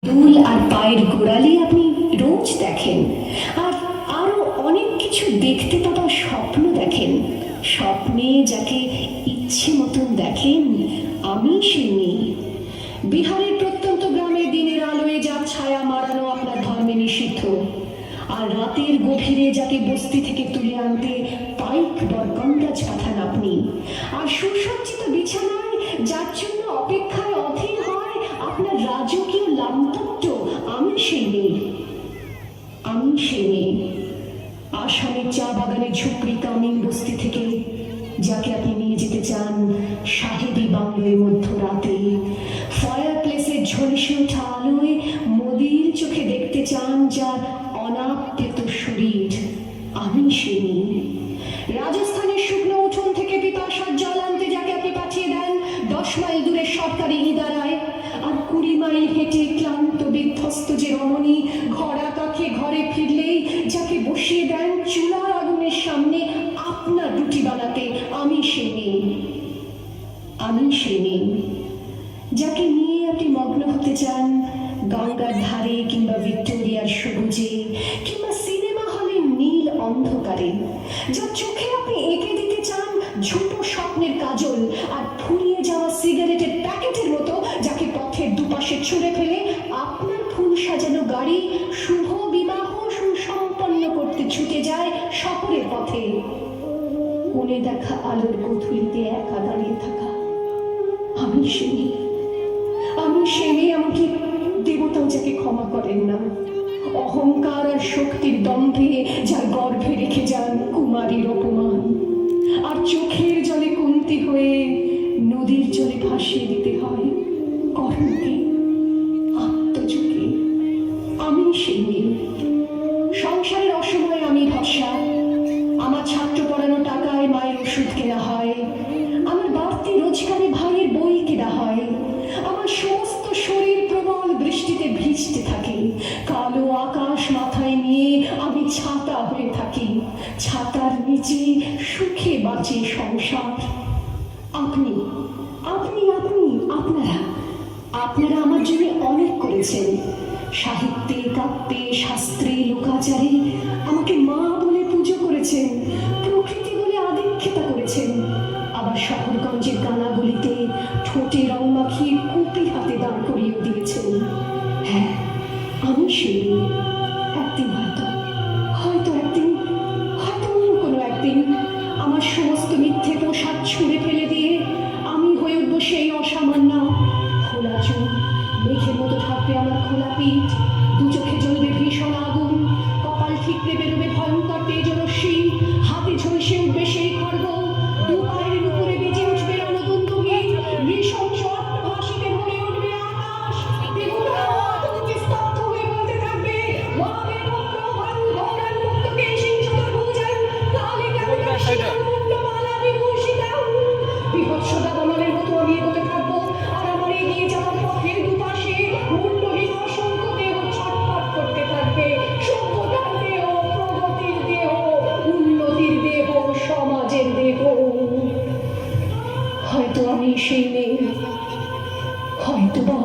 দুল আর পায়ের গোড়ালি আপনি রোজ দেখেন, আর আরো অনেক কিছু দেখতে পাওয়ার স্বপ্ন দেখেন। স্বপ্নে যাকে ইচ্ছে মতন দেখেন, আমি সে নেই। বিহারের প্রত্যন্ত গ্রামে দিনের আলোয় যার ছায়া মারানো আপনার ধর্মে নিষিদ্ধ, আর রাতের গভীরে যাকে বস্তি থেকে তুলে আনতে পাইক বরকন্দাজ পাঠান আপনি, আর সুসজ্জিত বিছানায় যার জন্য অপেক্ষায় অধীর হয় আপনার রাজকীয় লাম্পট্য, আমি সেই নেই। আমি সেই নেই। আসামের চা বাগানে ঝুপড়ি কামিন বস্তি থেকে যাকে আপনি নিয়ে যেতে চান সাহেবী বাংলোয় মধ্যরাতে, ফায়ার প্লেসের ঝলসে ওঠা আলোয় মোদির চোখে দেখতে চান যার অনাপ্যত শরীর, আমি সে নেই। রাজস্থানের শুকনো উঠোন থেকে পিপাসার জল আনতে যাকে আপনি পাঠিয়ে দেন 10 মাইল দূরের সরকারি ইদারায়, আর 20 মাইল হেঁটে ক্লান্ত বিধ্বস্ত যে রমণী ঘরা কাকে ঘরে ফিরলেই যাকে বসিয়ে দেন চুলার আগুনের সামনে আপনার রুটি বানাতে, আমি সে নেই। আমি সে নেই। যাকে নিয়ে আপনি মগ্ন হতে চান গঙ্গার ধারে কিংবা ভিক্টোরিয়ার সবুজে কিংবা সিনেমা হলের নীল অন্ধকারে, যার চোখে আপনি এঁকে দিতে চান ঝুটো স্বপ্নের কাজল আর ফুরিয়ে যাওয়া সিগারেটের প্যাকেটের মতো, যাকে পথের দুপাশে ছুঁড়ে ফেলে আপনার ফুল সাজানো গাড়ি শুভ বিবাহ সুসম্পন্ন করতে ছুটে যায় শহরের পথে। কোণে দেখা আলোর গধূলিতে একা দাঁড়িয়ে থাকা, আমি সে নেই। আমি সে নেই। আমাকে দেবতাও যাকে ক্ষমা করেন না, অহংকার আর শক্তির দম্ভে যার গর্ভে রেখে যান কুমারীর অপমান, আর চোখের জলে কুন্তি হয়ে নদীর জলে ভাসিয়ে দিতে হয় কর্ণকে আত্মযোগে, আমি সে নেই। সংসারের অসময়ে আমি ভরসা, আমার ছাত্র পড়ানো টাকায় মায়ের ওষুধ কেনা হয়, আমার বাড়তি রোজগারে ভাইয়ের বই কেনা হয়, আমার সমস্ত শরীর প্রবল বৃষ্টিতে ভিজতে থাকে, কালো আকাশ মাথায় নিয়ে আমি ছাতা হয়ে থাকি, ছাতার নিচে সুখে বাঁচে সংসার। আপনি আপনি আপনি আপনারা আপনারা আমার জন্য অনেক করেছেন। সাহিত্যে, কাব্যে, শাস্ত্রে, লোকাচারে আমাকে মা বলে পুজো করেছেন, প্রকৃতি বলে আদিক্ষেতা করেছেন, আবার শহরগঞ্জের গানাগুলিতে ঠোঁটে রং মাখিয়ে কুপি হাতে দাঁড় করিয়ে দিয়েছেন। হ্যাঁ, আমি সেই। একদিন হয়তো অন্য কোনো একদিন আমার সমস্ত মিথ্যে পোশাক ছুঁড়ে ফেলে দিয়ে আমি হয়ে উঠবো সেই অসামান্য। খোলা চোখ, মেঘের মতো থাকবে আমার খোলা পিঠ, দু চোখে জ্বলবে ভীষণ আগুন, কপাল ঠিকরে বেরোবে ভয়ঙ্কর তেজরশ্মি, হাতে ঝলসে উঠবে সেই খড়গ, দু পায়ের উপরে বেজে উঠবে রণদুন্দুভি, নৃশংস অট্টহাসিতে ভরে উঠবে আকাশ, দেবতারা আতঙ্কে স্তব্ধ হয়ে বলতে থাকবে ওয়ামের পুত্র ভারু গৌরান মুক্তকে সিংহদর ভুজন কালে কেমন শিকার মুন্ডমালা বিভূষিতাম। বিভৎসতা দমনের মতো আমি এগোতে থাকবো, আর আমার এগিয়ে যাওয়ার পথের দুপাশে মুন্ডহীন অসংখ্য দেহ ছটফট করতে থাকবে। সভ্যতার দেহ, প্রগতির দেহ, উন্নতির দেহ, সমাজের দেহ। হয়তো আমি সেই নেই, হয়তো বা